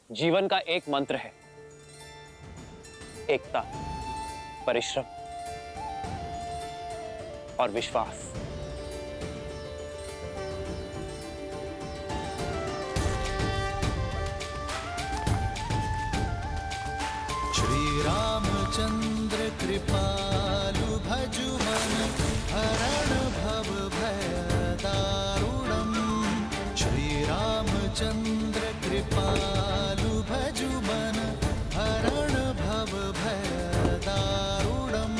जीवन का एक मंत्र है, एकता, परिश्रम और विश्वास। श्री रामचंद्र कृपालु भजुमन हरण भव भय दारुणम। श्री रामचंद्र कृपालु भजुमन हरण भव भय दारुणम।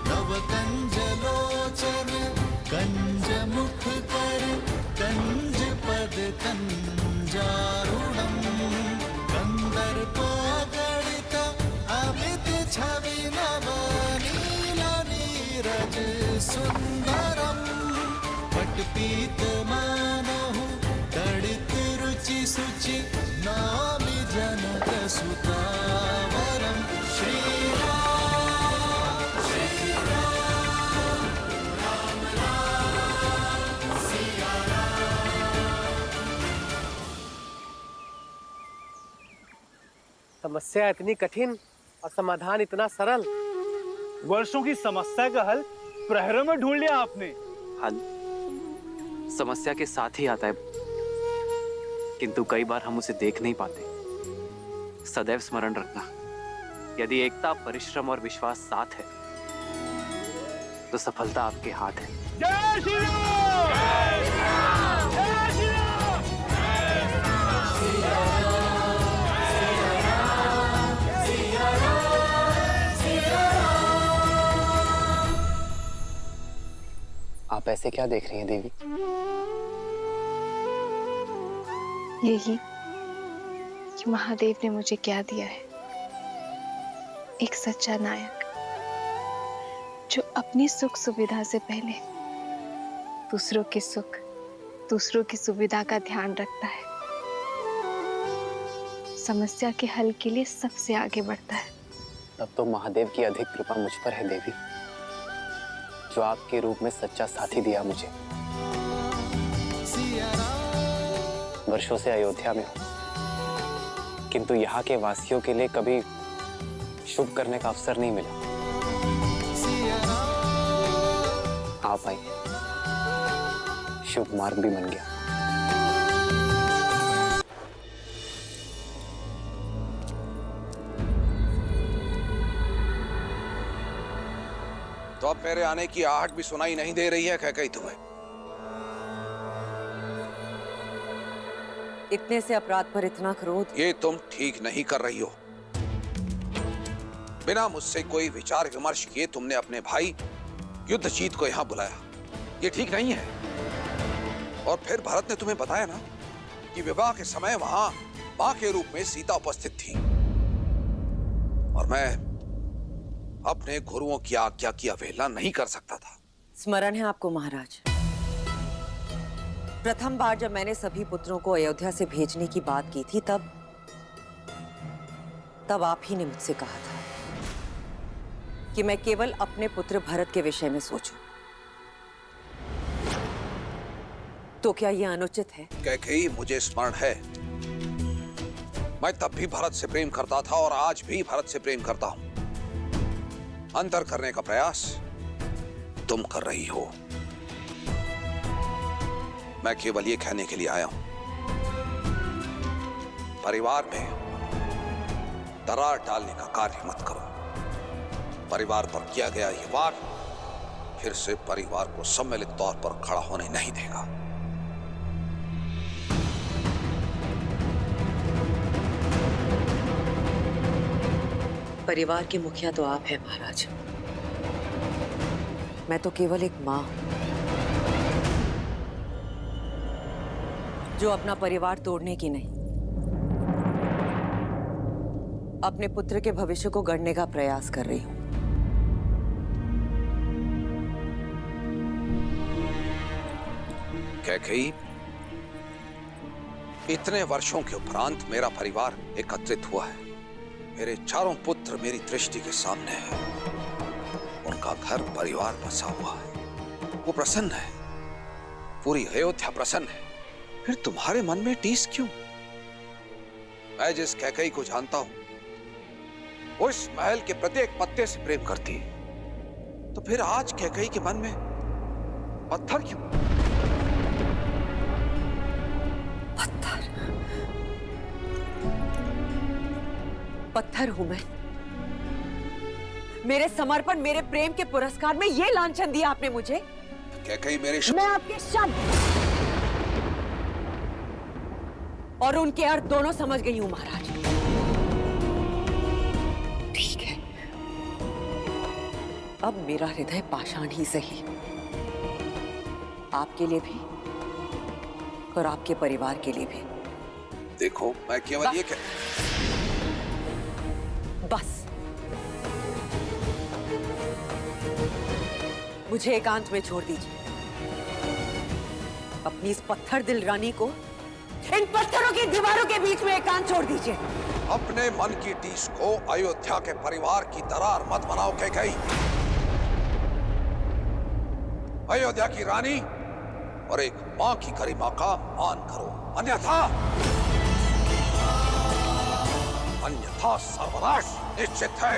नव कंज लोचन कंज मुख कर कंज पद कंजारुणम। कंदर्प गणित अमित छवि नव नील नीरज सुंदरम। पटपीत मानहु दड़ित रुचि सुचि नामि जनक सुतावरम। श्री राम श्री राम राम राम सिया राम। समस्या इतनी कठिन और समाधान इतना सरल। वर्षों की समस्या का हल प्रहरों में ढूंढ लिया आपने। हल समस्या के साथ ही आता है, किंतु कई बार हम उसे देख नहीं पाते। सदैव स्मरण रखना, यदि एकता, परिश्रम और विश्वास साथ है तो सफलता आपके हाथ है। जय श्री राम! जय श्री राम! जय श्री राम! आप ऐसे क्या देख रही हैं देवी? यही कि महादेव ने मुझे क्या दिया है, एक सच्चा नायक जो अपनी सुख सुविधा से पहले दूसरों के सुख, दूसरों की सुविधा का ध्यान रखता है, समस्या के हल के लिए सबसे आगे बढ़ता है। तब तो महादेव की अधिक कृपा मुझ पर है देवी, जो आपके रूप में सच्चा साथी दिया मुझे। वर्षों से अयोध्या में हूं, किंतु यहाँ के वासियों के लिए कभी शुभ करने का अवसर नहीं मिला। आप आई, शुभ मार्ग भी बन गया। तो अब मेरे आने की आहट भी सुनाई नहीं दे रही है कैकेयी तुम्हें? इतने से अपराध पर इतना क्रोध? ये तुम ठीक नहीं कर रही हो। बिना मुझसे कोई विचार विमर्श किए तुमने अपने भाई युद्धजीत को यहाँ बुलाया, ये ठीक नहीं है। और फिर भरत ने तुम्हें बताया ना कि विवाह के समय वहां मां के रूप में सीता उपस्थित थी, और मैं अपने गुरुओं की आज्ञा की अवहेलना नहीं कर सकता था। स्मरण है आपको महाराज, प्रथम बार जब मैंने सभी पुत्रों को अयोध्या से भेजने की बात की थी, तब आप ही ने मुझसे कहा था कि मैं केवल अपने पुत्र भरत के विषय में सोचूं। तो क्या यह अनुचित है? कैकेयी, मुझे स्मरण है, मैं तब भी भरत से प्रेम करता था और आज भी भरत से प्रेम करता हूं। अंतर करने का प्रयास तुम कर रही हो। मैं केवल ये कहने के लिए आया हूं, परिवार में दरार डालने का कार्य मत करो। परिवार पर किया गया ये वार फिर से परिवार को सम्मिलित तौर पर खड़ा होने नहीं देगा। परिवार के मुखिया तो आप हैं महाराज, मैं तो केवल एक मां हूं जो अपना परिवार तोड़ने की नहीं, अपने पुत्र के भविष्य को गढ़ने का प्रयास कर रही हूं। कैकेयी, इतने वर्षों के उपरांत मेरा परिवार एकत्रित हुआ है। मेरे चारों पुत्र मेरी दृष्टि के सामने हैं। उनका घर परिवार बसा हुआ है, वो प्रसन्न है, पूरी अयोध्या प्रसन्न है। फिर तुम्हारे मन में टीस क्यों? मैं जिस कैकई को जानता हूं वो इस महल के प्रत्येक पत्ते से प्रेम करती है, तो फिर आज कैकई के मन में पत्थर क्यों? पत्थर? पत्थर हूं मैं? मेरे समर्पण, मेरे प्रेम के पुरस्कार में ये लांछन दिया आपने मुझे? कैकई मेरे मैं आपके शब्द और उनके अर्थ दोनों समझ गई हूं महाराज। ठीक है, अब मेरा हृदय पाषाण ही सही, आपके लिए भी और आपके परिवार के लिए भी। देखो, मैं केवल ये कह... बस मुझे एकांत में छोड़ दीजिए। अपनी इस पत्थर दिल रानी को इन पत्थरों की दीवारों के बीच में एकांत छोड़ दीजिए। अपने मन की टीस को अयोध्या के परिवार की दरार मत बनाओ कैकई। अयोध्या की रानी और एक मां की गरिमा का मान करो, अन्यथा सर्वनाश निश्चित है।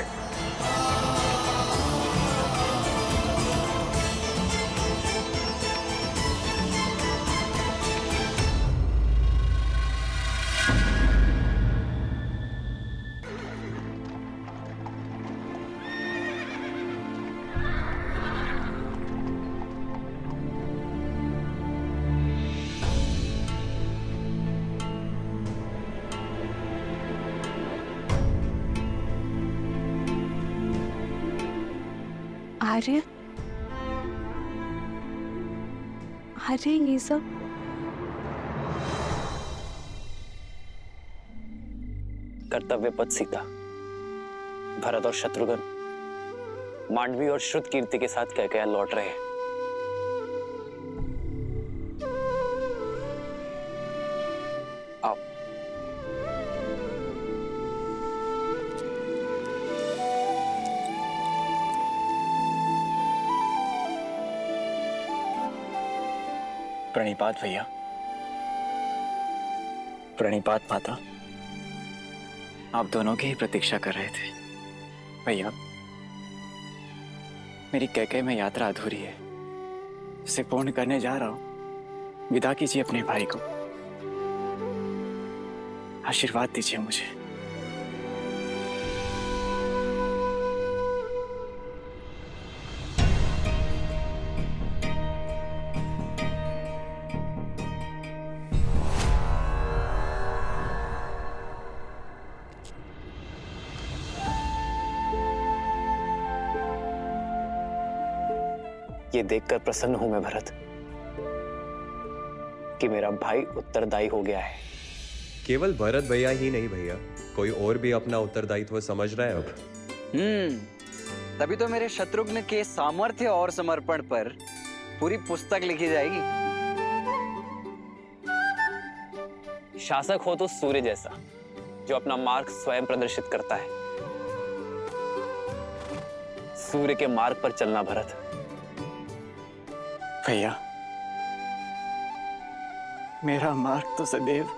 आर्य, आर्य, ये सब कर्तव्य पथ सीता, भरत और शत्रुघ्न मांडवी और श्रुत कीर्ति के साथ कैकेयी लौट रहे हैं। आओ। प्रणिपात भैया। प्रणिपात माता। आप दोनों की ही प्रतीक्षा कर रहे थे भैया। मेरी कैकेयी में यात्रा अधूरी है, उसे पूर्ण करने जा रहा हूं। विदा कीजिए अपने भाई को, आशीर्वाद दीजिए मुझे। ये देखकर प्रसन्न हूं मैं भरत कि मेरा भाई उत्तरदायी हो गया है। केवल भरत भैया ही नहीं भैया, कोई और भी अपना उत्तरदायित्व समझ रहा है अब। तभी तो मेरे शत्रुघ्न के सामर्थ्य और समर्पण पर पूरी पुस्तक लिखी जाएगी। शासक हो तो सूर्य जैसा, जो अपना मार्ग स्वयं प्रदर्शित करता है। सूर्य के मार्ग पर चलना भरत। भैया, मेरा मार्ग तो सदैव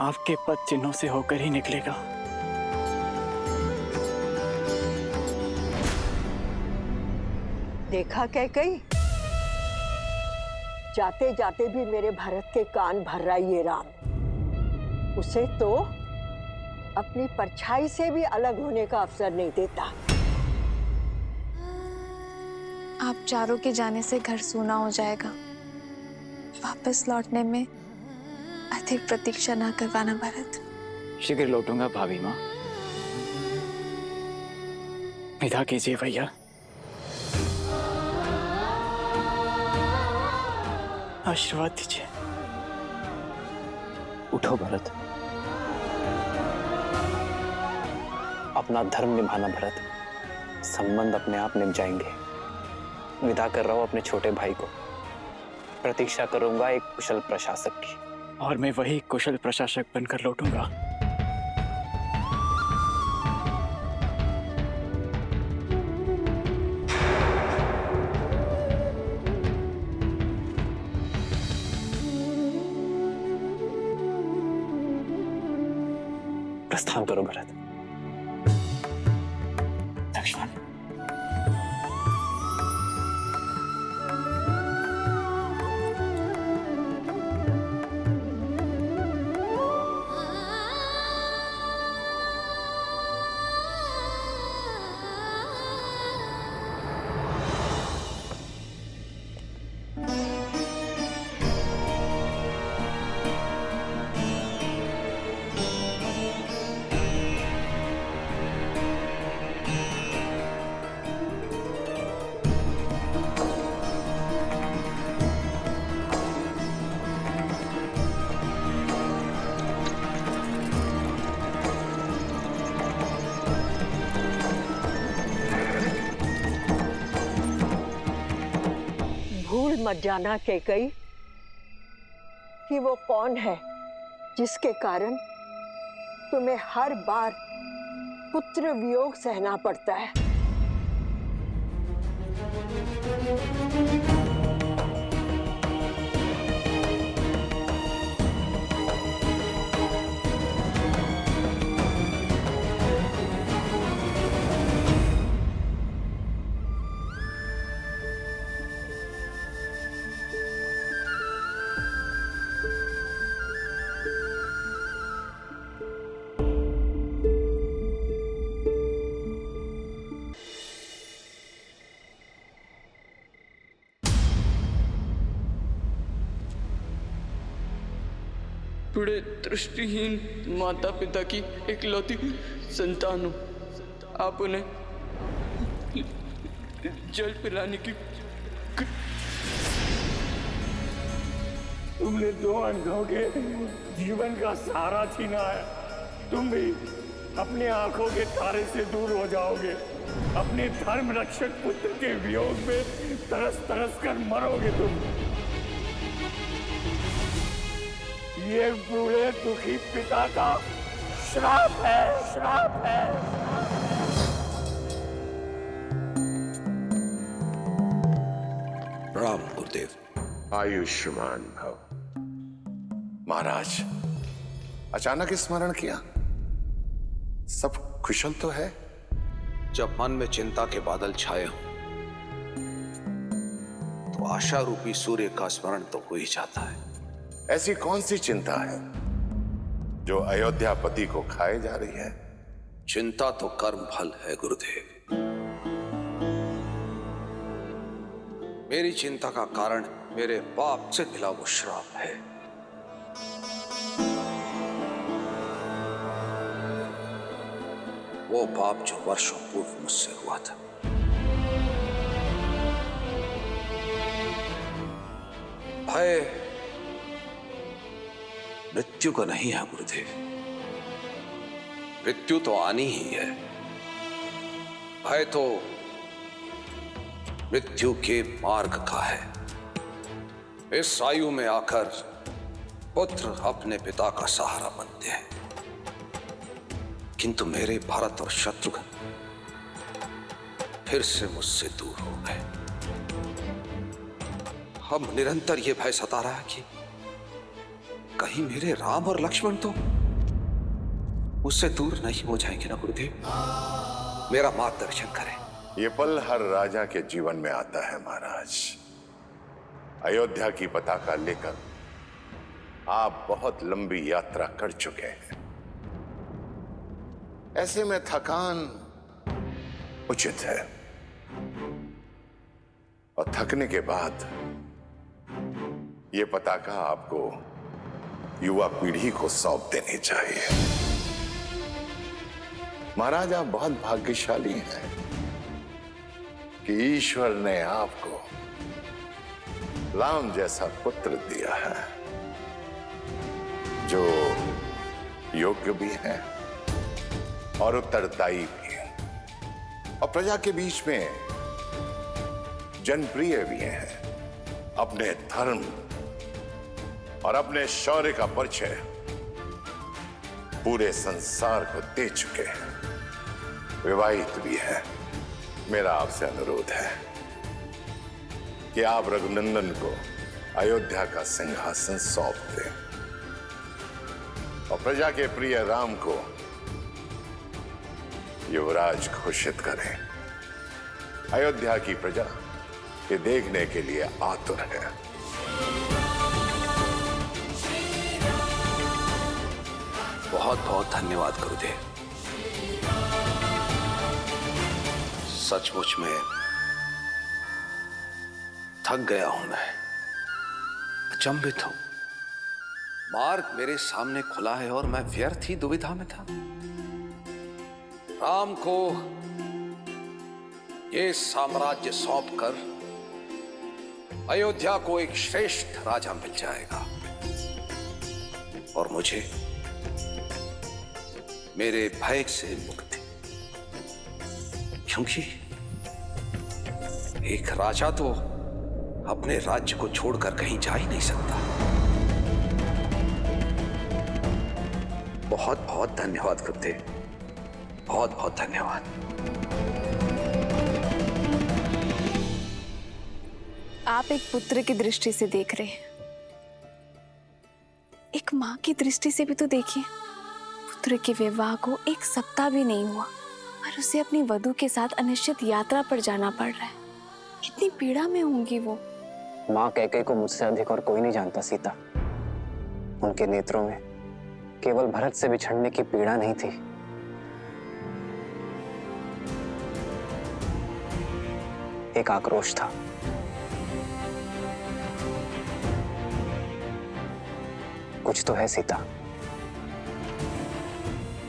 आपके पद चिन्हों से होकर ही निकलेगा। देखा कैकई, जाते जाते भी मेरे भरत के कान भर रहा ये राम। उसे तो अपनी परछाई से भी अलग होने का अवसर नहीं देता। आप चारों के जाने से घर सूना हो जाएगा। वापस लौटने में अधिक प्रतीक्षा ना करवाना भरत। शीघ्र लौटूंगा भाभी माँ। विदा कीजिए भैया। आशीर्वाद दीजिए। उठो भरत, अपना धर्म निभाना भरत। संबंध अपने आप निभ जाएंगे। विदा कर रहा हूं अपने छोटे भाई को। प्रतीक्षा करूंगा एक कुशल प्रशासक की, और मैं वही कुशल प्रशासक बनकर लौटूंगा। प्रस्थान करो भरत। लक्ष्मण, भूल मत जाना कैकई कि वो कौन है जिसके कारण तुम्हें हर बार पुत्र वियोग सहना पड़ता है। बड़े दृष्टिहीन माता पिता की इकलौती संतान हूं। आप उन्हें जल पिलाने की तुमने दो अंधों के जीवन का सहारा छीना है। तुम भी अपने आंखों के तारे से दूर हो जाओगे। अपने धर्म रक्षक पुत्र के वियोग में तरस तरस कर मरोगे तुम। ये बूढ़े दुखी पिता का श्राप है, श्राप है। राम गुरुदेव। आयुष्मान भव। महाराज, अचानक स्मरण किया, सब कुशल तो है? जब मन में चिंता के बादल छाए हों तो आशा रूपी सूर्य का स्मरण तो हो ही जाता है। ऐसी कौन सी चिंता है जो अयोध्यापति को खाए जा रही है? चिंता तो कर्म फल है गुरुदेव। मेरी चिंता का कारण मेरे पाप से मिला वो श्राप है। वो पाप जो वर्षों पूर्व मुझसे हुआ था। भय मृत्यु का नहीं है गुरुदेव। मृत्यु तो आनी ही है। भय तो मृत्यु के मार्ग का है। इस आयु में आकर पुत्र अपने पिता का सहारा बनते हैं, किंतु मेरे भरत और शत्रुघ्न फिर से मुझसे दूर हो गए। हम निरंतर ये भय सता रहा है कि कहीं मेरे राम और लक्ष्मण तो मुझसे दूर नहीं हो जाएंगे ना गुरुदेव। मेरा मार्गदर्शन करें। ये पल हर राजा के जीवन में आता है महाराज। अयोध्या की पताका लेकर आप बहुत लंबी यात्रा कर चुके हैं। ऐसे में थकान उचित है, और थकने के बाद ये पताका आपको युवा पीढ़ी को सौंप देनी चाहिए। महाराज, आप बहुत भाग्यशाली हैं कि ईश्वर ने आपको राम जैसा पुत्र दिया है, जो योग्य भी है और उत्तरदायी भी है, और प्रजा के बीच में जनप्रिय भी है। अपने धर्म और अपने शौर्य का परिचय पूरे संसार को दे चुके हैं। विवाहित भी है। मेरा आपसे अनुरोध है कि आप रघुनंदन को अयोध्या का सिंहासन सौंप दें और प्रजा के प्रिय राम को युवराज घोषित करें। अयोध्या की प्रजा ये देखने के लिए आतुर है। बहुत बहुत धन्यवाद गुरुदेव। सचमुच में थक गया हूं मैं, अचंभित हूं। मार्ग मेरे सामने खुला है और मैं व्यर्थ ही दुविधा में था। राम को ये साम्राज्य सौंपकर अयोध्या को एक श्रेष्ठ राजा मिल जाएगा और मुझे मेरे भय से मुक्ति, क्योंकि एक राजा तो अपने राज्य को छोड़कर कहीं जा ही नहीं सकता। बहुत बहुत धन्यवाद गुरुदेव, बहुत बहुत धन्यवाद। आप एक पुत्र की दृष्टि से देख रहे हैं, एक माँ की दृष्टि से भी तो देखिए। पुत्र के विवाह को 1 सप्ताह भी नहीं हुआ और उसे अपनी वधू के साथ अनिश्चित यात्रा पर जाना पड़ रहा है। कितनी पीड़ा में होंगी वो। माँ कैकेयी को मुझसे अधिक और कोई नहीं जानता सीता। उनके नेत्रों में केवल भरत से बिछड़ने की पीड़ा नहीं थी, एक आक्रोश था। कुछ तो है सीता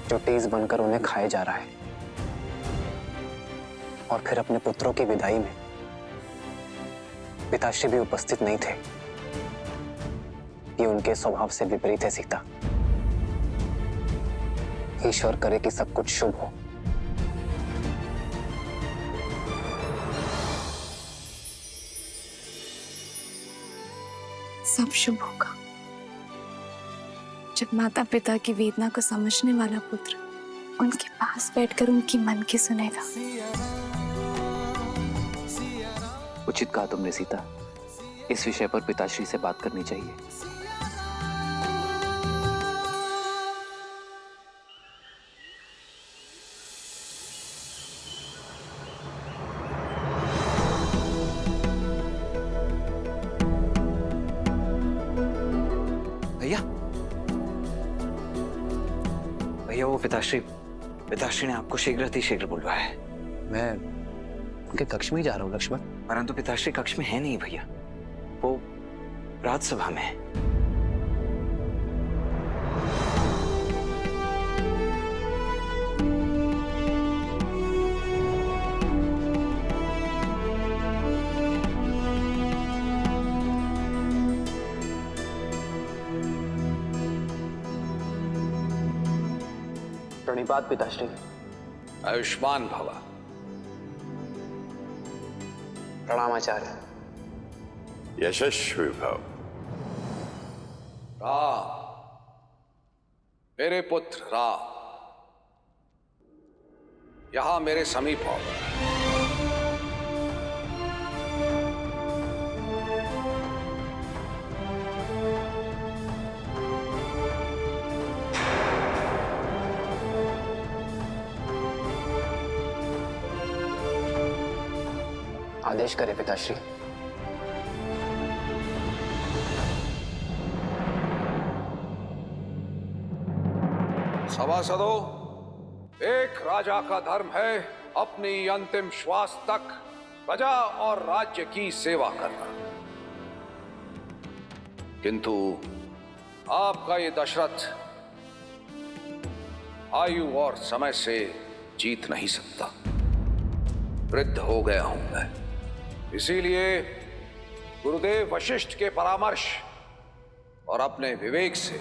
जो तेज बनकर उन्हें खाए जा रहा है। और फिर अपने पुत्रों की विदाई में पिताश्री भी उपस्थित नहीं थे। ये उनके स्वभाव से विपरीत है सीता। ईश्वर करे कि सब कुछ शुभ हो। सब शुभ होगा जब माता पिता की वेदना को समझने वाला पुत्र उनके पास बैठकर उनकी मन की सुनेगा। उचित कहा तुमने सीता। इस विषय पर पिताश्री से बात करनी चाहिए। भैया, भैया वो पिताश्री ने आपको शीघ्र बुलवाया है। मैं उनके कक्ष में ही जा रहा हूँ लक्ष्मण। परंतु पिताश्री कक्ष में है नहीं भैया, वो राजसभा में है। प्रणिपात पिताश्री। आयुष्मान भवा। प्रणाम आचार्य। यशस्वी भव। राम, मेरे पुत्र राम, यहां मेरे समीप आओ। आदेश करे पिताश्री। सभासदों, एक राजा का धर्म है अपनी अंतिम श्वास तक प्रजा और राज्य की सेवा करना। किंतु आपका ये दशरथ आयु और समय से जीत नहीं सकता। वृद्ध हो गया हूं मैं, इसीलिए गुरुदेव वशिष्ठ के परामर्श और अपने विवेक से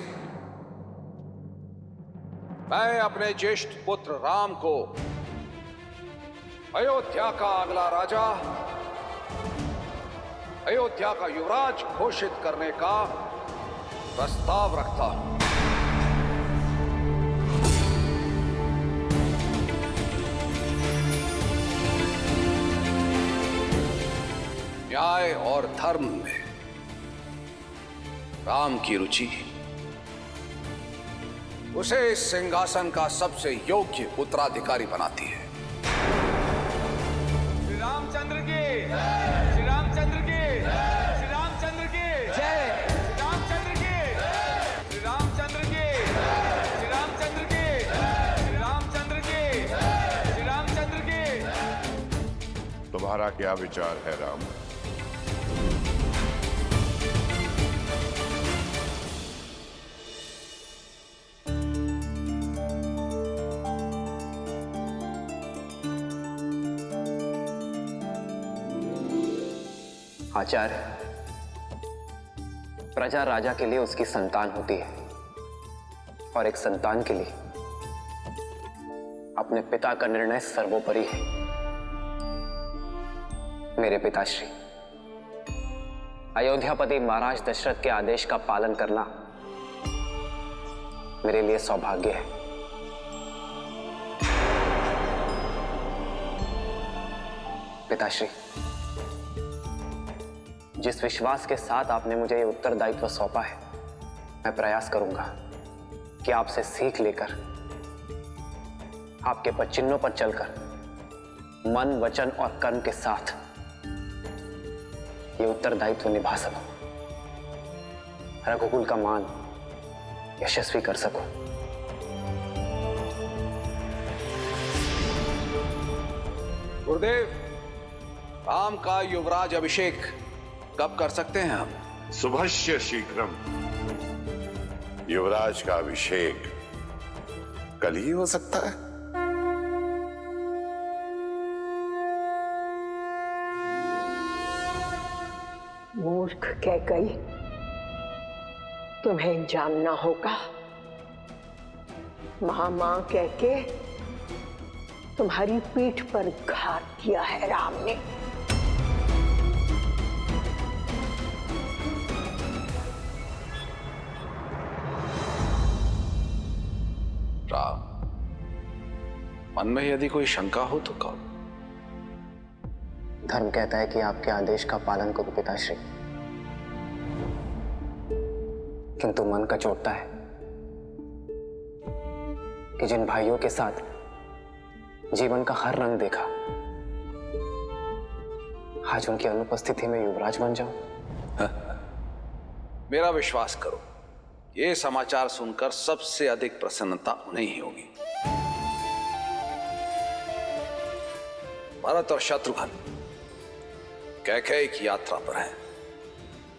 मैं अपने ज्येष्ठ पुत्र राम को अयोध्या का अगला राजा, अयोध्या का युवराज घोषित करने का प्रस्ताव रखता हूं। न्याय और धर्म में राम की रुचि उसे इस सिंहासन का सबसे योग्य उत्तराधिकारी बनाती है। श्री रामचंद्र की, श्री रामचंद्र की, श्री रामचंद्र की जय, श्री रामचंद्र की, श्री रामचंद्र की, श्री रामचंद्र की, श्री रामचंद्र की, श्री रामचंद्र की। तुम्हारा क्या विचार है राम? आचार्य, प्रजा राजा के लिए उसकी संतान होती है और एक संतान के लिए अपने पिता का निर्णय सर्वोपरि है। मेरे पिताश्री, अयोध्यापति महाराज दशरथ के आदेश का पालन करना मेरे लिए सौभाग्य है। पिताश्री, जिस विश्वास के साथ आपने मुझे ये उत्तरदायित्व सौंपा है, मैं प्रयास करूंगा कि आपसे सीख लेकर आपके पदचिन्हों पर चलकर मन, वचन और कर्म के साथ ये उत्तरदायित्व निभा सकूं, रघुकुल का मान यशस्वी कर सकूं। गुरुदेव, राम का युवराज अभिषेक कब कर सकते हैं हम? शुभस्य शीघ्रम। युवराज का अभिषेक कल ही हो सकता है। मूर्ख कैकई, तुम्हें जानना होगा। मां कह के तुम्हारी पीठ पर घात किया है राम ने। राम, मन में यदि कोई शंका हो तो कहो। धर्म कहता है कि आपके आदेश का पालन करो पिताश्री, किंतु मन कचोटता है कि जिन भाइयों के साथ जीवन का हर रंग देखा, आज उनकी अनुपस्थिति में युवराज बन जाऊं। मेरा विश्वास करो, ये समाचार सुनकर सबसे अधिक प्रसन्नता उन्हें ही होगी। भरत और शत्रुघ्न कैकेयी की यात्रा पर हैं।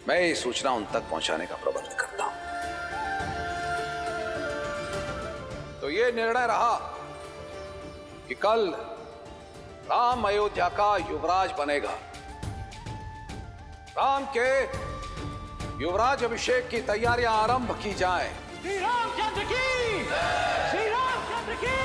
मैं ये सूचना उन तक पहुंचाने का प्रबंध करता हूं। तो ये निर्णय रहा कि कल राम अयोध्या का युवराज बनेगा। राम के युवराज अभिषेक की तैयारियां आरंभ की जाएं। श्री रामचंद्र की, श्री रामचंद्र की।